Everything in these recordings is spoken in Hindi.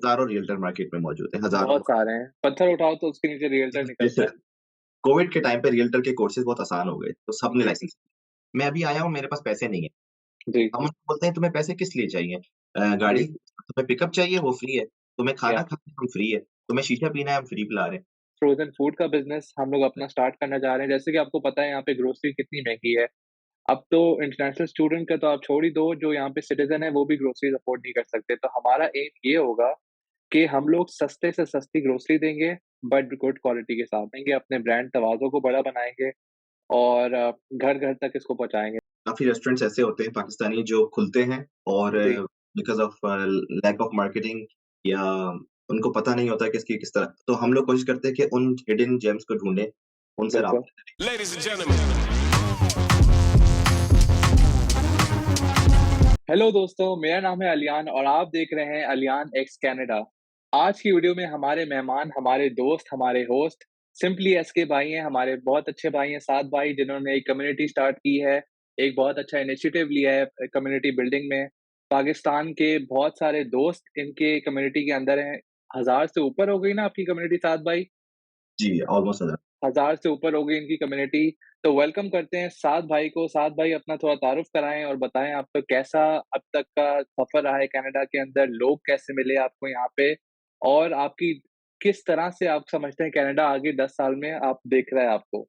हज़ारों रियल्टर मार्केट में मौजूद हैं, हज़ारों बहुत सारे हैं। पत्थर उठाओ तो उसके नीचे रियल्टर निकलता है। कोविड के टाइम पे रियल्टर के कोर्सेज़ बहुत आसान हो गए, तो सबने जी, लाइसेंस मैं अभी आया हूँ, मेरे पास पैसे नहीं है। जी, हम उसको बोलते हैं तुम्हें पैसे किस लिए चाहिए? गाड़ी जी, तुम्हें पिकअप चाहिए वो फ्री है, तुम्हें या खाना खाना है हम फ्री है, तुम्हें शीशा पीना है हम फ्री पिला रहे हैं। फ्रोज़न फूड का बिज़नेस हम लोग अपना स्टार्ट करना चाह रहे हैं। जैसे कि आपको पता है यहाँ पे ग्रोसरी कितनी महँगी है। अब तो इंटरनेशनल स्टूडेंट का तो आप छोड़ ही दो, जो यहाँ पे सिटिज़न है वो भी ग्रोसरीज़ अफ़ोर्ड नहीं कर सकते। तो हमारा एम ये होगा कि हम लोग सस्ते से सस्ती ग्रोसरी देंगे, बट गुड क्वालिटी के साथ देंगे, अपने ब्रांड तवाज़ुन को बड़ा बनाएँगे और घर-घर तक इसको पहुँचाएँगे। काफ़ी रेस्टोरेंट्स ऐसे होते हैं पाकिस्तानी जो खुलते हैं और जी, because of lack of marketing या उनको पता नहीं होता कि इसकी किस तरह तो हम लोग कोशिश करते हैं कि उन हिडन जेम्स को ढूँढें, उनसे बिल्कुल। राब्ता करें। Ladies and gentlemen, हेलो दोस्तों, मेरा नाम है अलियान और आप देख रहे हैं अलियान एक्स कनाडा। आज की वीडियो में हमारे मेहमान, हमारे दोस्त, हमारे होस्ट सिंपली एस के भाई हैं, हमारे बहुत अच्छे भाई हैं, सात भाई जिन्होंने एक कम्युनिटी स्टार्ट की है, एक बहुत अच्छा इनिशिएटिव लिया है कम्युनिटी बिल्डिंग में। पाकिस्तान के बहुत सारे दोस्त इनके कम्युनिटी के अंदर हैं, 1000 से ऊपर हो गई ना आपकी कम्युनिटी सात भाई? जी, ऑलमोस्ट हज़ार 1000 से ऊपर हो गई इनकी कम्युनिटी, तो वेलकम करते हैं साद भाई को। साद भाई अपना थोड़ा तारुफ कराएँ और बताएँ आपका कैसा अब तक का सफ़र रहा है कनाडा के अंदर, लोग कैसे मिले आपको यहाँ पे? और आपकी किस तरह से आप समझते हैं कनाडा आगे 10 साल में आप दिख रहा है आपको?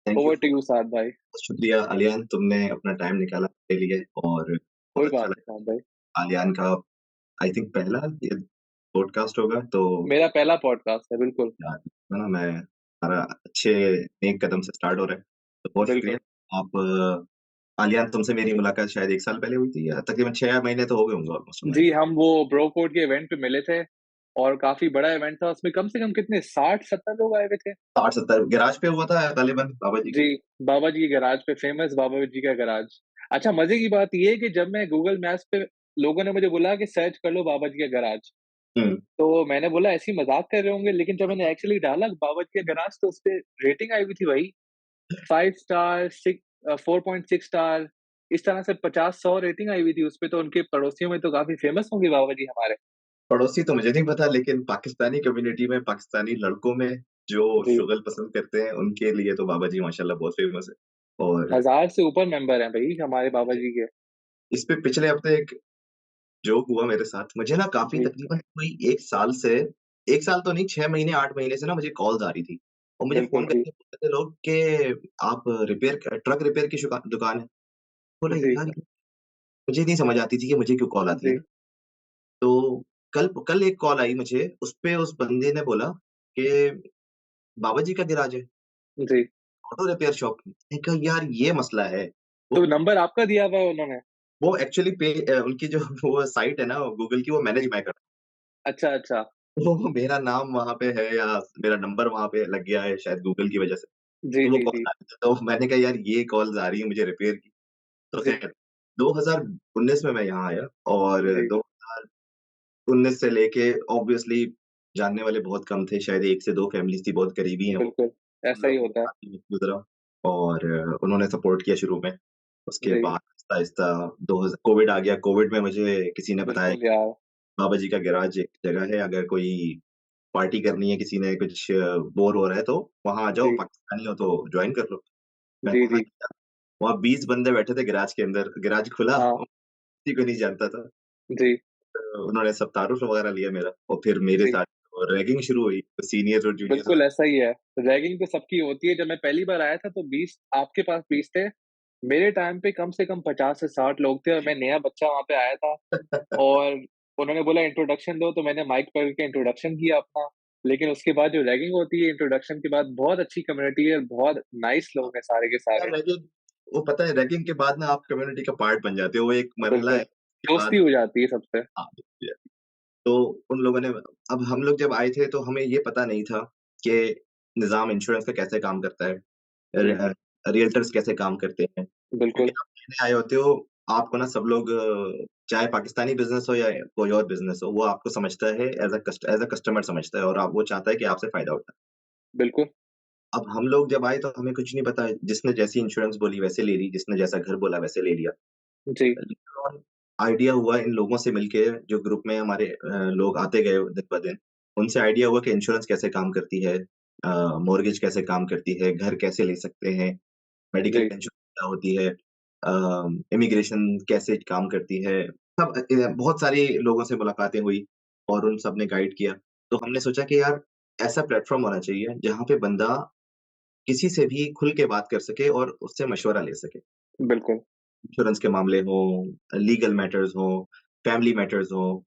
Thank you over to for you Saad भाई। बहुत शुक्रिया आलियान तुमने अपना टाइम निकाला मेरे लिए और बहुत कोई अच्छा बात नहीं लगा। साद भाई। आलियान का आई थिंक पहला ये पॉडकास्ट होगा तो मेरा पहला पॉडकास्ट है, बिल्कुल, यार है ना मैं हमारा अच्छे नेक कदम से स्टार्ट हो रहा है। तो बहुत शुक्रिया। बिल्कुल। आप आलियान तुमसे मेरी मुलाकात शायद 1 साल पहले हुई थी या तकरीबन 6 महीने तो हो गए होंगे ऑलमोस्ट हमारे। जी, हम वो ब्रो कोड के इवेंट पे मिले थे और काफ़ी बड़ा इवेंट था, उसमें कम से कम कितने 60-70 लोग आए हुए थे? 60-70 गैराज पे हुआ था गालिबन बाबा जी जी, के। बाबा जी के गैराज पे, फेमस बाबा जी का गैराज। अच्छा, मज़े की बात ये है कि जब मैं गूगल मैप्स पे लोगों ने मुझे बोला कि सर्च कर लो बाबा जी का गैराज, हुँ, तो मैंने बोला ऐसे ही मज़ाक कर रहे होंगे, लेकिन जब मैंने एक्चुअली डाला बाबा जी का गैराज तो उसपे रेटिंग आई हुई थी भाई 5 स्टार, 4.6 स्टार, इस तरह से 50-100 रेटिंग आई हुई थी उसपे, तो उनके पड़ोसियों में तो काफ़ी फेमस होंगे बाबा जी हमारे। पड़ोसी तो मुझे नहीं पता लेकिन पाकिस्तानी कम्युनिटी में पाकिस्तानी लड़कों में जो जी, शुगल पसंद करते हैं उनके लिए तो बाबा जी माशाल्लाह बहुत फ़ेमस है। और 1000 से ऊपर मेंबर हैं भई हमारे बाबा जी के। इस पे पिछले हफ्ते एक जोक हुआ मेरे साथ। मुझे ना काफ़ी जी, तकरीबन कोई 1 साल से 1 साल तो नहीं 6 महीने 8 महीने से ना मुझे कॉल्स आ रही थी। और मुझे फ़ोन बिल्कुल, जी, करके बोलते थे लोग कि आप ट्रक रिपेयर की दुकान है? बोला जी, यार मुझे नहीं समझ आती थी कि मुझे क्यों कॉल आती है जी, ना। तो कल एक कॉल आई मुझे, उसपे उस बंदे ने बोला कि बाबा जी का गैराज है, जी। Auto repair shop. मैंने कहा यार ये मसला है। वो तो नंबर आपका दिया हुआ है उन्होंने? वो एक्चुअली उनकी जो वो साइट है ना गूगल की वो मैनेज जी। मैं करता अच्छा, अच्छा। हूँ। वो मेरा नाम वहाँ पे है या मेरा नंबर वहाँ पे लग गया है शायद गूगल की वजह से। जी, तो वो जी, कॉल जी। आ रही थी, तो मैंने कहा यार ये कॉल्स आ रही है मुझे रिपेयर की। तो जी, खैर 2019 में मैं यहाँ आया और जी, 2019 से लेके ऑब्वियसली जानने वाले बहुत कम थे, शायद 1 से 2 फैमिलीज़ थी, बहुत करीबी हैं वो। बिल्कुल, उन ऐसा ही लोगों के होता है। साथ भी वक़्त गुज़रा और उन्होंने सपोर्ट किया शुरू में। उसके जी, बाद आहिस्ता-आहिस्ता 2000 कोविड आ गया, कोविड में मुझे किसी ने बताया बिल्कुल यार। बाबा जी का गैराज एक जगह है, अगर कोई पार्टी करनी है, किसी ने कुछ बोर हो रहा है तो वहाँ आ जाओ, जी, पाकिस्तानी हो तो जॉइन कर लो। मैंने जी, वहाँ जी। गया, वहाँ 20 बंदे बैठे थे गैराज के अंदर, गैराज खुला, हाँ, किसी को नहीं जानता था। जी, उन्होंने सब तारुफ वगैरह लिया मेरा और फिर मेरे जी। साथ रैगिंग शुरू हुई, तो सीनियर्स और जूनियर्स बिल्कुल ऐसा ही है। रैगिंग तो सबकी होती है। जब मैं पहली बार आया था तो 20 आपके पास 20 थे। मेरे टाइम पे कम से कम 50 से 60 लोग थे और मैं नया बच्चा वहाँ पे आया था और उन्होंने बोला इंट्रोडक्शन दो तो मैंने माइक पकड़ के इंट्रोडक्शन किया अपना। लेकिन उसके बाद जो रैगिंग होती है इंट्रोडक्शन के बाद बहुत अच्छी कम्युनिटी है, बहुत नाइस लोग हैं सारे के यार सारे। रैगिंग वो पता है रैगिंग के बाद ना आप कम्युनिटी का पार्ट बन जाते हो, वो एक मरहला है, बिल्कुल, उसके दोस्ती बाद हो जाती है सबसे। हाँ, तो उन लोगों ने अब हम लोग जब आए थे तो हमें ये पता नहीं था कि निज़ाम इंश्योरेंस का कैसे काम करता है, जी, रियल्टर्स कैसे काम करते हैं। क्योंकि बिल्कुल, आप नए आए होते हो, आपको ना सब लोग चाहे पाकिस्तानी बिज़नेस हो या कोई और बिज़नेस हो, वो आपको समझता है एज़ अ कस्टमर समझता है और आप वो चाहता है कि आपसे फ़ायदा उठाए। बिल्कुल। अब हम लोग जब आए तो हमें कुछ नहीं पता, जिसने जैसी इंश्योरेंस बोली वैसे ले ली, जिसने जैसा घर बोला वैसे ले लिया। जी, आइडिया हुआ इन लोगों से मिलके, जो ग्रुप में हमारे लोग आते गए दिन ब दिन, उनसे आइडिया हुआ कि इंश्योरेंस कैसे काम करती है, मॉर्गेज कैसे काम करती है, घर कैसे ले सकते हैं, मेडिकल जी, इंश्योरेंस क्या होती है, इमिग्रेशन कैसे काम करती है। सब बहुत सारी लोगों से मुलाकातें हुई और उन सब ने गाइड किया। तो हमने सोचा कि यार ऐसा प्लेटफ़ॉर्म होना चाहिए जहाँ पे बंदा किसी से भी खुल के बात कर सके और उससे मशवरा ले सके। बिल्कुल। इंश्योरेंस के मामले हों, लीगल मैटर्स हों, फैमिली मैटर्स हों।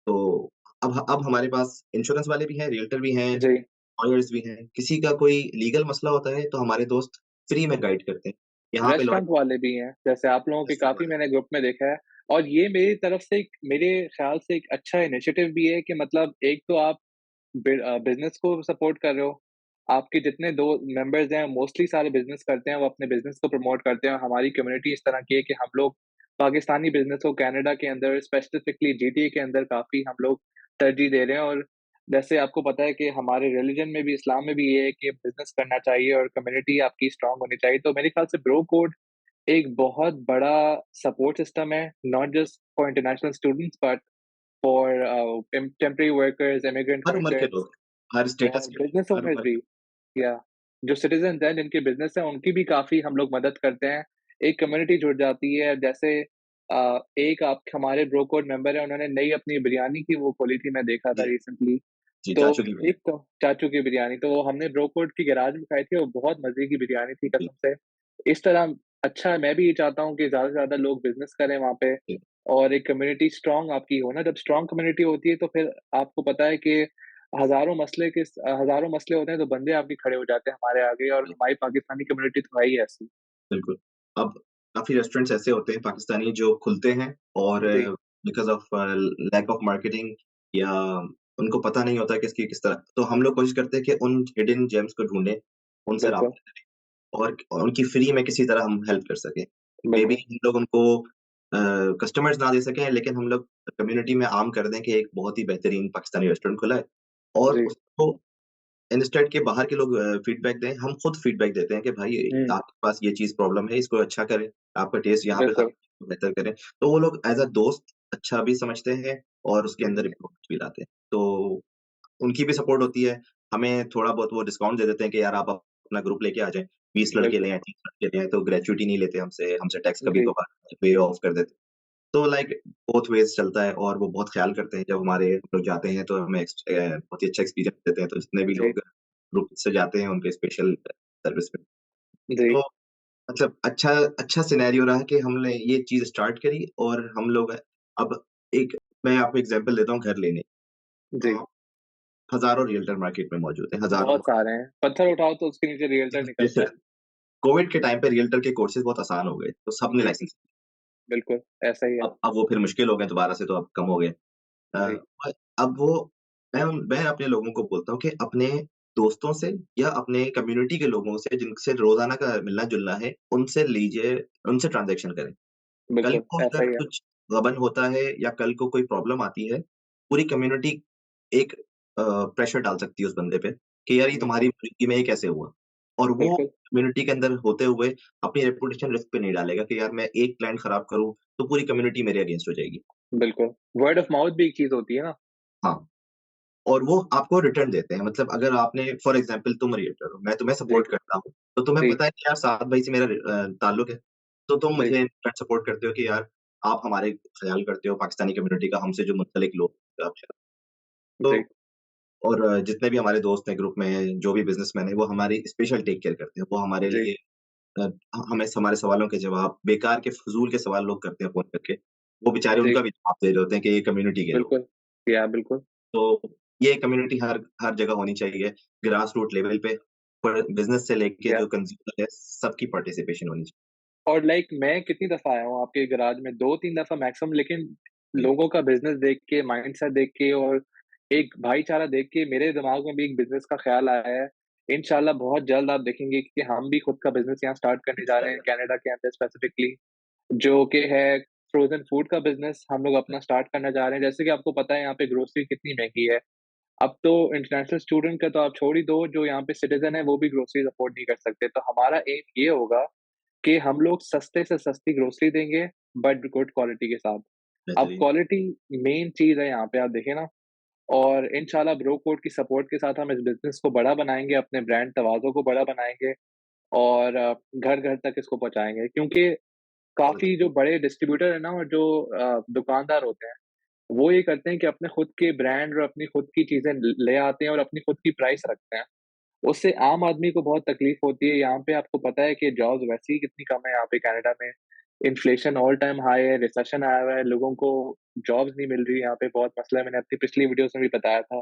तो अब हमारे पास इंश्योरेंस वाले भी हैं, रियल्टर भी हैं, जी, लॉयर्स भी हैं। किसी का कोई लीगल मसला होता है तो हमारे दोस्त फ्री में गाइड करते हैं। यहाँ पे रेस्टोरेंट लॉयर वाले भी हैं, जैसे आप लोगों के रेस्टोरेंट काफ़ी वाले मैंने ग्रुप में देखा है और ये मेरी तरफ से एक मेरे ख़्याल से एक अच्छा इनिशिएटिव भी है कि मतलब एक तो आप बिज़नेस को सपोर्ट कर रहे हो। आपके जितने दो मेंबर्स हैं, मोस्टली सारे बिज़नेस करते हैं, वो अपने बिज़नेस को प्रमोट करते हैं और हमारी कम्युनिटी इस तरह की है कि हम लोग पाकिस्तानी बिज़नेस को कनाडा के अंदर स्पेसिफिकली जीटीए के अंदर काफ़ी हम लोग तरजीह दे रहे हैं और जैसे आपको पता है कि हमारे रिलिजन में भी, इस्लाम में भी ये है कि बिज़नेस करना चाहिए और कम्युनिटी आपकी स्ट्रॉन्ग होनी चाहिए। तो मेरे ख्याल से ब्रो कोड एक बहुत बड़ा सपोर्ट सिस्टम है, not just for international students but for temporary workers, immigrant हर उम्र के वर्कर्स लोग, हर स्टेटस और के लोग, बिज़नेस हर ओनर्स उम्र भी के या जो सिटीज़न्स हैं, जिनके बिज़नेस हैं, उनकी भी काफ़ी हम लोग मदद करते हैं। एक कम्युनिटी जुड़ जाती है, जैसे एक आप हमारे ब्रो कोड मेंबर हैं, उन्होंने नई अपनी बिरयानी की वो खोली थी, मैं देखा था जी, रिसेंटली। जी, तो चाचू की एक बिरयानी। तो चाचू की बिरयानी, तो वो हमने ब्रो कोड की गैराज में खाई थी और बहुत मज़े की बिरयानी थी जी, कसम से। इस तरह अच्छा मैं भी ये चाहता हूँ कि ज़्यादा से ज़्यादा लोग बिज़नेस करें वहाँ पे जी, और एक कम्युनिटी स्ट्रॉन्ग आपकी हो ना, जब स्ट्रॉन्ग कम्युनिटी होती है तो फिर आपको पता है कि हज़ारों मसले होते हैं तो बंदे आपके खड़े हो जाते हैं हमारे आगे और जी, हमारी पाकिस्तानी कम्युनिटी तो है ही ऐसी। बिल्कुल। अब काफ़ी रेस्टोरेंट्स ऐसे होते हैं पाकिस्तानी जो खुलते हैं और जी, because of lack of marketing या उनको पता नहीं होता कि इसकी किस तरह, तो हम लोग कोशिश करते हैं कि उन हिडन जेम्स को ढूँढें, उनसे बिल्कुल, राब्ता करें और उनकी फ्री में किसी तरह हम हेल्प कर सकें। मेबी बिल्कुल। हम लोग उनको कस्टमर्स ना दे सकें, लेकिन हम लोग कम्युनिटी में आम कर दें कि एक बहुत ही बेहतरीन पाकिस्तानी रेस्टोरेंट खुला है और जी, उसको इंस्टेड के बाहर के लोग फीडबैक दें, हम खुद फीडबैक देते हैं कि भाई हुँ, आपके पास ये चीज़ प्रॉब्लम है, इसको अच्छा करें, आपका टेस्ट यहाँ पे बिल्कुल। खराब है, बेहतर करें। तो वो लोग एज़ अ दोस्त अच्छा भी समझते हैं और उसके अंदर हुँ, इम्प्रूवमेंट भी लाते हैं। तो उनकी भी सपोर्ट होती है, हमें थोड़ा बहुत वो डिस्काउंट दे देते हैं कि यार आप अपना ग्रुप लेके आ जाएँ, 20 लड़के ले बिल्कुल। आएँ, 30 लड़के ले आएँ, तो ग्रेच्युइटी नहीं लेते हमसे, हमसे टैक्स जी, कभी-कभार पे ऑफ कर देते हैं। तो लाइक बोथ वेज़ चलता है और वो बहुत ख़्याल करते हैं, जब हमारे हम लोग जाते हैं तो हमें बहुत ही अच्छा एक्सपीरियंस देते हैं, तो जितने भी जी, लोग ग्रुप से जाते हैं उनके स्पेशल सर्विस में। जी, तो मतलब अच्छा अच्छा सिनेरियो रहा कि हमने ये चीज़ स्टार्ट करी और हम लोग अब एक मैं आपको एग्ज़ाम्पल देता हूँ घर लेने। जी। हज़ारों रियल्टर मार्केट में मौजूद हैं, हज़ारों। बहुत सारे हैं। पत्थर उठाओ तो उसके नीचे रियल्टर निकलता है। कोविड के टाइम पे रियल्टर के कोर्सेज़ बहुत आसान हो गए, तो सबने जी, लाइसेंस। बिल्कुल, ऐसा ही है। अब वो फिर मुश्किल हो गए दोबारा से, तो अब कम हो गए। जी, पर अब वो मैं अपने लोगों को बोलता हूँ कि अपने दोस्तों से या अपने कम्युनिटी के लोगों से जिनसे रोज़ाना का मिलना-जुलना है, उनसे लीजिए, उनसे ट्रांज़ैक्शन करें। कल बिल्कुल, को ऐसा अगर ही है। कुछ गबन होता है या कल को कोई प्रॉब्लम आती है, पूरी कम्युनिटी एक प्रेशर डाल सकती है उस बंदे पे कि यार ये तुम्हारी बिल्कुल, मौजूदगी में ये कैसे हुआ? और वो बिल्कुल, कम्युनिटी के अंदर होते हुए अपनी रेपुटेशन रिस्क पे नहीं डालेगा कि यार मैं एक क्लाइंट खराब करूँ, तो पूरी कम्युनिटी मेरे अगेंस्ट हो जाएगी। बिल्कुल। वर्ड ऑफ माउथ भी एक चीज़ होती है ना? हाँ। और वो आपको रिटर्न देते हैं। मतलब अगर आपने फॉर एग्ज़ाम्पल तुम रिएटर हो, मैं तुम्हें जी, सपोर्ट करता हूँ, तो तुम्हें जी, पता है कि यार साद भाई से मेरा ताल्लुक है। तो तुम जी, मुझे सपोर्ट करते हो कि यार आप हमारे ख़्याल करते हो पाकिस्तानी कम्युनिटी का, हमसे जो मुंसलिक लोग आप। तो जी, और जितने भी हमारे दोस्त हैं ग्रुप में, जो भी बिज़नेसमैन हैं, वो हमारी स्पेशल टेक केयर करते हैं। वो हमारे जी, लिए अ, हमें हमारे सवालों के जवाब, बेकार के फ़िज़ूल के सवाल लोग करते हैं फ़ोन करके, वो बेचारे जी, उनका भी जवाब दे रहे होते हैं कि ये कम्युनिटी के लोग। बिल्कुल। या बिल्कुल। तो ये कम्युनिटी हर हर जगह होनी चाहिए, ग्रास रूट लेवल पे, पर बिज़नेस से लेके या जो कंज़्यूमर है, सबकी पार्टिसिपेशन होनी चाहिए। और लाइक मैं कितनी दफ़ा आया हूँ आपके गैराज में 2-3 दफ़ा मैक्सिमम लेकिन जी, लोगों का बिज़नेस देख के, माइंडसेट देख के और एक भाईचारा देख के मेरे दिमाग में भी एक बिज़नेस का ख़्याल आया है। इंशाल्लाह बहुत जल्द आप देखेंगे कि हम भी खुद का बिज़नेस यहाँ स्टार्ट करने जा रहे हैं इंशाअल्लाह। कनाडा के अंदर स्पेसिफिकली, जो कि है फ्रोज़न फूड का बिज़नेस हम लोग अपना स्टार्ट करने जा रहे हैं। जैसे कि आपको पता है यहाँ पे ग्रोसरी कितनी महँगी है। अब तो इंटरनेशनल स्टूडेंट का तो आप छोड़ ही दो, जो यहाँ पे सिटिज़न है वो भी ग्रोसरीज़ अफ़ोर्ड नहीं कर सकते। तो हमारा एम ये होगा कि हम लोग सस्ते से सस्ती ग्रोसरी देंगे, बट गुड क्वालिटी के साथ। अब बेहतरीन। क्वालिटी मेन चीज़ है यहाँ पे आप देखें ना और इंशाल्लाह ब्रो कोड की सपोर्ट के साथ हम इस बिज़नेस को बड़ा बनाएँगे, अपने ब्रांड तवाज़ुन को बड़ा बनाएँगे और घर-घर तक इसको पहुँचाएँगे क्योंकि बहुत काफ़ी अच्छी जो बड़े डिस्ट्रीब्यूटर हैं ना और जो दुकानदार होते हैं, वो ये करते हैं कि अपने खुद के ब्रांड और अपनी खुद की चीज़ें ल ले आते हैं और अपनी खुद की प्राइस रखते हैं। उससे आम आदमी को बहुत तकलीफ होती है, यहाँ पे आपको पता है कि जॉब्स वैसे ही कितनी कम है यहाँ पे कनाडा में। इन्फ्लेशन ऑल टाइम हाई है, रिसेशन आया हुआ है, लोगों को जॉब्स नहीं मिल रही, यहाँ पे बहुत मसला है, मैंने अपनी पिछली वीडियोज़ में भी बताया था।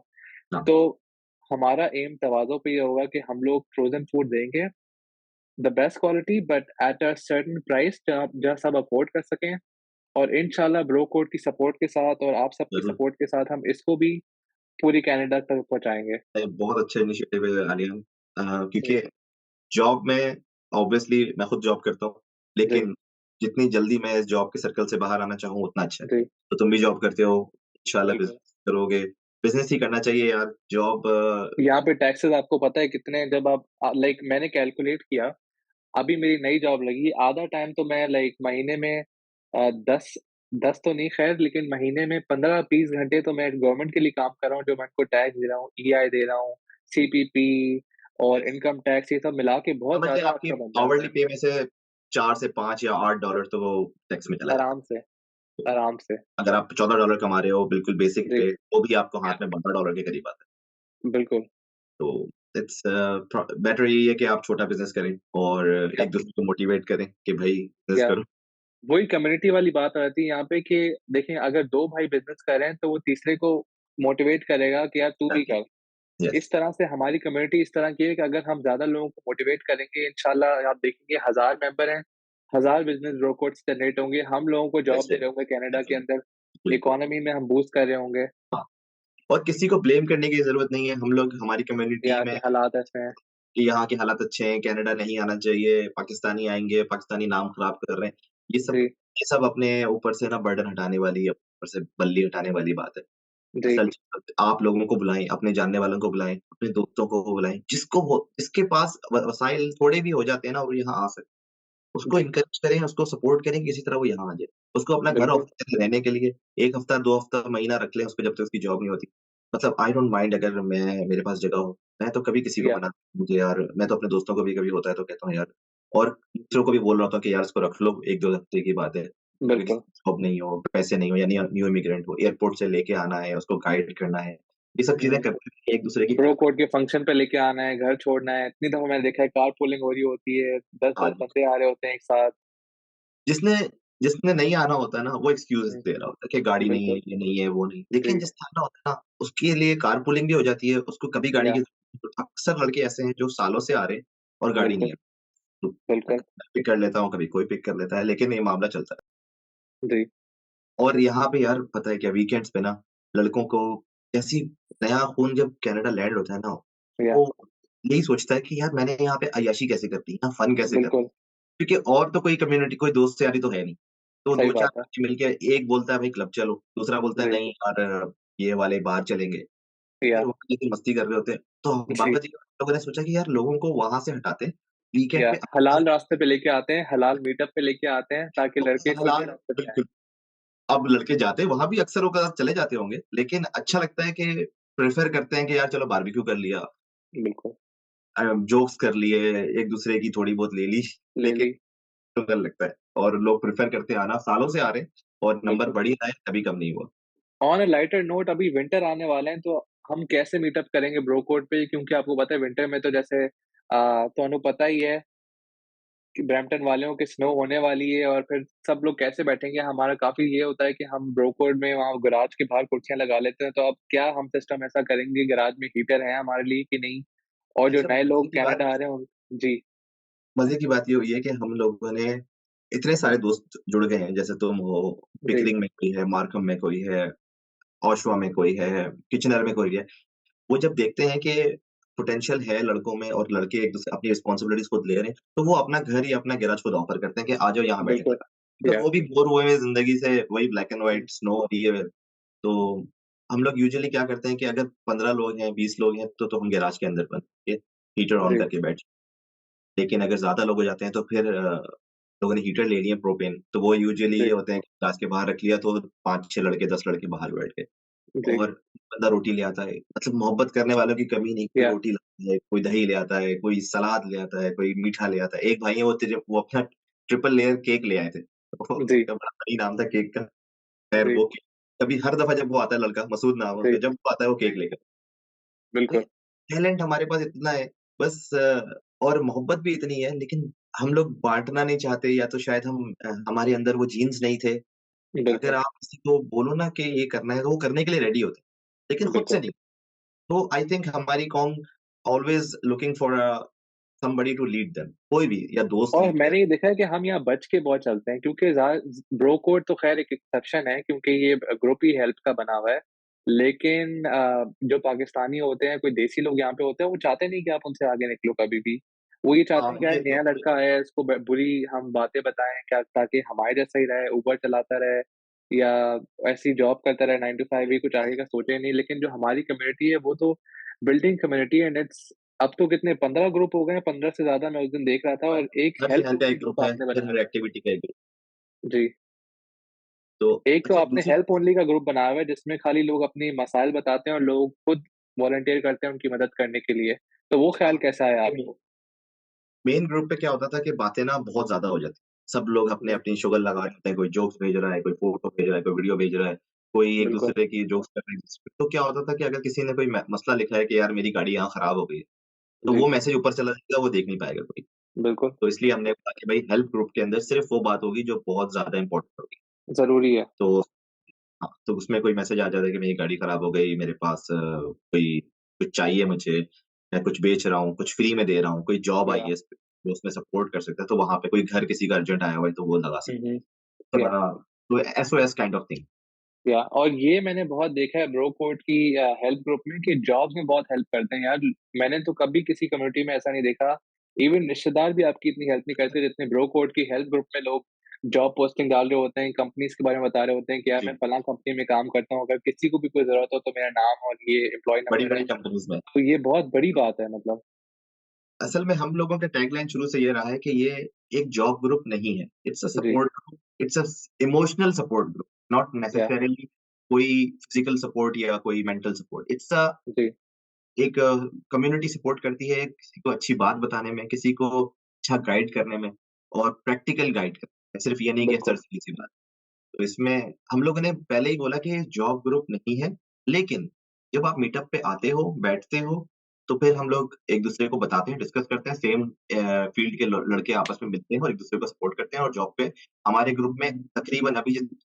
हाँ, तो हमारा एम तवाज़ुन पे ये होगा कि हम लोग फ्रोज़न फूड देंगे, the best quality but at a certain price जहाँ जहाँ सब अफ़ोर्ड कर सकें और इंशाल्लाह ब्रो कोड की सपोर्ट के साथ और आप सबकी ज़रूर। सपोर्ट के साथ हम इसको भी पूरी कनाडा तक पहुँचाएँगे। बहुत अच्छा इनिशिएटिव है आलियान, क्योंकि जी, जॉब में ऑब्वियसली मैं खुद जॉब करता हूँ, जी, लेकिन जितनी जल्दी मैं इस जॉब के सर्कल से बाहर आना चाहूँ उतना अच्छा है। जी, तो तुम भी जॉब करते हो, इंशाल्लाह बिल्कुल। बिज़नेस करोगे, बिज़नेस ही करना चाहिए यार, जॉब यहाँ पे टैक्सेस आपको पता है कितने जब आप लाइक मैंने कैलकुलेट किया, अभी मेरी नई जॉब लगी, आधा टाइम तो मैं लाइक महीने में 10 10 तो नहीं ख़ैर लेकिन महीने में 15-20 घंटे तो मैं गवर्नमेंट के लिए काम कर रहा हूँ, जो मैं उनको टैक्स दे रहा हूँ, ईआई दे रहा हूँ, सीपीपी और यस, इनकम टैक्स ये सब मिला के बहुत समझ लें ज़्यादा आपकी आपका बन जाता आवरली है। पे में से 4 से 5 या $8 तो वो टैक्स में चला जाता आराम से, है। आराम से। अगर आप $14 कमा रहे हो बिल्कुल बेसिक जी, पे, तो भी आपको हाथ में $12 के करीब आता है। बिल्कुल। तो इट्स बेटर यही है कि आप छोटा बिज़नेस करें और या एक-दूसरे को मोटिवेट करें कि भाई बिज़नेस या करो। वही कम्युनिटी वाली बात आ जाती है यहाँ पे कि देखें अगर 2 भाई बिज़नेस कर रहे हैं, तो वो तीसरे को मोटिवेट करेगा कि यार तू भी एग्ज़ैक्टली, कर। यस, इस तरह से हमारी कम्युनिटी इस तरह की है कि अगर हम ज़्यादा लोगों को मोटिवेट करेंगे, इंशाल्लाह आप देखेंगे 1000 मेंबर हैं, 1000 बिज़नेस ब्रोकर्स जनरेट होंगे, हम लोगों को जॉब वैसे दे रहे होंगे कनाडा के बिल्कुल, अंदर, बिल्कुल। इकोनॉमी में हम बूस्ट कर रहे होंगे, हाँ, और किसी को ब्लेम करने की ज़रूरत नहीं है। हम लोग हमारी कम्युनिटी यहाँ में के हालात ऐसे हैं। कि यहाँ के हालात अच्छे हैं, कनाडा नहीं आना चाहिए, पाकिस्तानी आएँगे, पाकिस्तानी नाम खराब कर रहे हैं। जी, ये सब अपने ऊपर से ना बर्डन हटाने वाली, ऊपर से बल्ली हटाने वाली बात है। जी, असल आप लोगों को बुलाएँ, अपने जानने वालों को बुलाएँ, अपने दोस्तों को बुलाएँ, जिसको वो जिसके पास वसाइल थोड़े भी हो जाते हैं ना, वो यहाँ आ सकते हैं। उसको जी, एनकरेज करें, उसको सपोर्ट करें, किसी तरह वो यहाँ आ जाए। उसको अपना घर बिल्कुल, ऑफिस में रहने के लिए 1 हफ्ता, 2 हफ्ता, महीना रख लें उसको जब तक उसकी जॉब नहीं होती। मतलब आई डोंट माइंड अगर मेरे पास जगह हो, मैं तो कभी किसी को या मना मुझे यार मैं तो अपने दोस्तों को भी कभी होता है तो कहता हूँ यार और दूसरों को भी बोल रहा होता हूँ कि यार इसको रख लो 1-2 हफ्ते की बात है। अगर किसी बिल्कुल, को जॉब नहीं हो, पैसे नहीं हो या न्यू इमिग्रेंट हो, एयरपोर्ट से लेके आना है, उसको गाइड करना है। ये सब चीज़ें हुँ। करते हैं एक-दूसरे की ब्रो हेल्प कोड के फंक्शन पे लेके आना है, घर छोड़ना है, इतनी दफ़ा मैंने देखा है कारपूलिंग हो रही होती है, 10-10 हाँ, बंदे आ रहे होते हैं एक साथ। जिसने जिसने नहीं आना होता है ना, वो एक्सक्यूज़ेज़ हुँ, दे रहा होता है कि गाड़ी नहीं है, बिल्कुल, ये नहीं है, वो नहीं। लेकिन जी, जिसने आना होता है ना, उसके लिए कारपूलिंग भी हो जाती है, उसको कभी गाड़ी या की ज़रूरत अक्सर लड़के ऐसे हैं जो सालों से आ रहे हैं और गाड़ी नहीं बिल्कुल, है। तो बिल्कुल, मैं पिक कर लेता हूँ, कभी कोई पिक कर लेता है, लेकिन ये मामला चलता है। जी, और यहाँ पे यार पता है क्या वीकेंड्स पे ना लड़कों को ऐसी नया खून जब कनाडा लैंड होता है ना, या वो यही सोचता है कि यार मैंने यहाँ पे अय्याशी कैसे कर दी, यहाँ फन कैसे कर बिल्कुल, क्योंकि और तो कोई कम्युनिटी कोई दोस्त यारी तो है नहीं। तो सही 2-4 बात है। बच्चे मिलके एक बोलता है भाई क्लब चलो, दूसरा बोलता है जी, नहीं यार ये वाले बाहर चलेंगे। फिर या वो कितनी मस्ती कर रहे होते हैं। तो जी, बाबा जी लोगों ने सोचा कि यार लोगों को वहाँ से हटाते हैं, वीकेंड या पे हलाल रास्ते पे लेके आते हैं, हलाल मीटअप पे लेके आते हैं ताकि लड़के सीधे हलाल रास्ते पे आएँ। बिल्कुल। अब लड़के जाते हैं, वहाँ भी अक्सर होकर चले जाते होंगे, लेकिन अच्छा लगता है कि प्रेफ़र करते हैं कि यार चलो बारबेक्यू कर लिया, बिल्कुल, जोक्स कर लिए, एक-दूसरे की थोड़ी बहुत ले ली, ले लेकिन ली, सुंदर लगता है और लोग प्रेफ़र करते हैं आना, सालों से आ रहे हैं और नंबर बिल्कुल। बढ़ ही रहा है, कभी कम नहीं हुआ। ऑन अ लाइटर नोट अभी विंटर आने वाले हैं, तो हम कैसे मीटअप करेंगे ब्रो कोड पे क्योंकि आपको पता है विंटर में तो जैसे ਤੁਹਾਨੂੰ पता ही है कि ब्रैम्पटन वालों की स्नो होने वाली है और फिर सब लोग कैसे बैठेंगे? हमारा काफ़ी ये होता है कि हम ब्रो कोड में वहाँ गैराज के बाहर कुर्सियाँ लगा लेते हैं, तो अब क्या हम सिस्टम ऐसा करेंगे गैराज में हीटर है हमारे लिए कि नहीं? और जो अच्छा नए लोग कनाडा आ रहे हैं उन जी, मज़े की बात ये हुई है कि हम लोगों ने इतने सारे दोस्त जुड़ गए हैं, जैसे तुम हो, जी, पिकरिंग में कोई है, मार्खम में कोई है, ओशवा में कोई है, किचनर में कोई है। वो जब देखते हैं कि पोटेंशियल है लड़कों में और लड़के एक-दूसरे अपनी रिस्पॉन्सिबिलिटीज़ खुद ले रहे हैं, तो वो अपना घर या अपना गैराज खुद ऑफ़र करते हैं कि आ जाओ यहाँ बैठे बिल्कुल, ज़रा। बिकॉज़ या वो भी बोर हुए हैं ज़िंदगी से, वही black and hmm, white snow हो रही है। तो हम लोग यूजुअली क्या करते हैं कि अगर 15 लोग हैं, 20 लोग हैं, तो हम गैराज के अंदर बंद करके हीटर ऑन जी, करके बैठ लेकिन अगर ज़्यादा लोग हो जाते हैं तो फिर लोगों ने हीटर ले लिए हैं प्रोपेन, तो वो यूजुअली ये जी, होते हैं कि ग्लास के बाहर रख लिया तो 5-6 लड़के 10 लड़के बाहर बैठ गए जी, और बंदा रोटी ले आता है। मतलब मोहब्बत करने वालों की कमी नहीं, कोई या रोटी लाता है, कोई दही ले आता है, कोई सलाद ले आता है, कोई मीठा ले आता है। एक भाई है वो अपना ट्रिपल लेयर केक ले आए थे। वो जी, उसका बड़ा फ़नी नाम था केक का। खैर जी, वो केक कभी हर दफ़ा जब वो आता है लड़का, मसूद नाम है उसका, जी, जब वो आता है वो केक लेकर बिल्कुल। टैलेंट हमारे पास इतना है, बस और मोहब्बत भी इतनी है, लेकिन हम लोग बाँटना नहीं चाहते या तो शायद हमारे अंदर वो जीन्स नहीं थे। अगर बिल्कुल, आप किसी को बोलो ना कि ये करना है, तो वो करने के लिए रेडी होते हैं, लेकिन खुद से बिल्कुल। नहीं। तो आई थिंक हमारी कौम always looking for somebody to lead them, कोई भी या दोस्त और लीड करे। मैंने ये देखा है कि हम यहाँ बच के बहुत चलते हैं क्योंकि ब्रो कोड तो खैर एक एक्सेप्शन है क्योंकि ये ग्रुप ही हेल्प का बना हुआ है। लेकिन जो पाकिस्तानी होते हैं, कोई देसी लोग यहाँ पे होते हैं, वो चाहते नहीं कि आप उनसे आगे निकलो कभी भी। वो ये चाहते हाँ, हैं कि यार ये नया तो लड़का आया है, इसको बुरी हम बातें बताएँ क्या ताकि हमारे जैसा ही रहे, ऊबर चलाता रहे या ऐसी जॉब करता रहे 9 टू 5 ही कुछ आगे का सोचे नहीं। लेकिन जो हमारी कम्युनिटी है वो तो बिल्डिंग कम्युनिटी एंड इट्स अब तो कितने 15 ग्रुप हो गए हैं, 15 से ज़्यादा मैं उस दिन देख रहा था हर और एक हर हेल्प शहर का ओनली एक ग्रुप ग्रुप है, आपने बनाया हर एक्टिविटी का एक ग्रुप। है। जी, तो एक तो अच्छा आपने दूसरी हेल्प ओनली का ग्रुप बनाया हुआ है जिसमें खाली लोग अपनी मसाइल बताते हैं और लोग खुद वॉलंटियर करते हैं उनकी मदद करने के लिए। तो वो ख़्याल हाँ, कैसा है आपको? मेन ग्रुप पे क्या होता था कि बातें ना बहुत ज़्यादा हो जाती। सब लोग जी, अपनी-अपनी शुगल लगा रहे होते हैं, कोई जोक्स भेज रहा है, कोई फ़ोटो भेज रहा है, कोई वीडियो भेज रहा है, कोई बिल्कुल। एक-दूसरे की जोक्स कर रहा है जिसपे तो क्या होता था कि अगर किसी ने कोई मसला लिखा है कि यार मेरी गाड़ी यहाँ खराब हो गई है, तो जी, वो मैसेज ऊपर चला जाएगा, वो देख नहीं पाएगा कोई। बिल्कुल, तो इसलिए हमने कहा कि भाई हेल्प ग्रुप के अंदर सिर्फ़ वो बात होगी जो बहुत ज़्यादा इम्पोर्टेंट होगी। ज़रूरी है। तो हाँ, तो उसमें कोई मैसेज आ जाता है कि मेरी गाड़ी खराब हो गई, मेरे पास कोई कुछ चाहिए मुझे, मैं कुछ बेच रहा हूँ, कुछ फ्री में दे रहा हूँ, कोई जॉब आई या है इस पे, जो उसमें सपोर्ट कर सकता है, तो वहाँ पे कोई घर किसी का अर्जेंट आया हुआ है, तो वो लगा हुँ, सकते हुँ। हैं। तो या बड़ा तो एसओएस काइंड ऑफ थिंग। या और ये मैंने बहुत देखा है ब्रो कोड की हेल्प ग्रुप में कि जॉब्स में बहुत हेल्प करते हैं यार। मैंने तो कभी किसी कम्युनिटी में ऐसा नहीं देखा। इवन रिश्तेदार भी आपकी इतनी हेल्प नहीं करते जितने ब्रो कोड की हेल्प ग्रुप में लोग जॉब पोस्टिंग डाल रहे होते हैं, कंपनीज़ के बारे में बता रहे होते हैं कि यार मैं जी, फलाँ कंपनी में काम करता हूँ, अगर किसी को भी कोई ज़रूरत हो तो मेरा नाम और ये एम्प्लॉयी नंबर है। बड़ी-बड़ी कंपनीज़ में। तो ये बहुत बड़ी बात है मतलब। असल में हम लोगों का टैगलाइन शुरू से ये रहा है कि ये एक जॉब ग्रुप नहीं है, इट्स अ जी, support group, it's a emotional support group, not या नेसेसरिली कोई फिजिकल सपोर्ट या कोई मेंटल सपोर्ट। इट्स अ जी, एक कम्युनिटी सपोर्ट करती है किसी को अच्छी बात बताने में, किसी को अच्छा गाइड करने में और प्रैक्टिकल गाइड करने में, सिर्फ ये नहीं कि सर बिल्कुल। सीधी-सी बात। तो इसमें हम लोगों ने पहले ही बोला कि ये जॉब ग्रुप नहीं है, लेकिन जब आप मीटअप पे आते हो, बैठते हो, तो फिर हम लोग एक-दूसरे को बताते हैं, डिस्कस करते हैं, सेम फील्ड के लड़के आपस में मिलते हैं और एक-दूसरे को सपोर्ट करते हैं और जॉब पे हमारे ग्रुप में तकरीबन